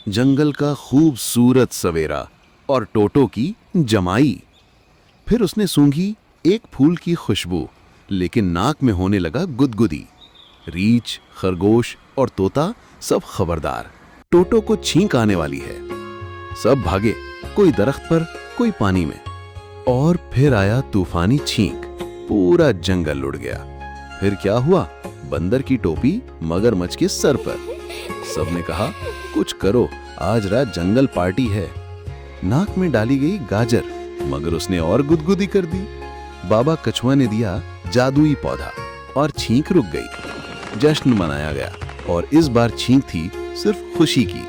जंगल का खूबसूरत सवेरा और टोटो की जमाई। फिर उसने सूंघी एक फूल की खुशबू, लेकिन नाक में होने लगा गुदगुदी। रीछ, खरगोश और तोता सब खबरदार, टोटो को छींक आने वाली है। सब भागे, कोई दरख्त पर, कोई पानी में। और फिर आया तूफानी छींक, पूरा जंगल उड़ गया। फिर क्या हुआ? बंदर की टोपी मगरमच्छ के सर पर। सबने कहा, कुछ करो, आज रात जंगल पार्टी है। नाक में डाली गई गाजर, मगर उसने और गुदगुदी कर दी। बाबा कछुआ ने दिया जादुई पौधा और छींक रुक गई। जश्न मनाया गया और इस बार छींक थी सिर्फ खुशी की।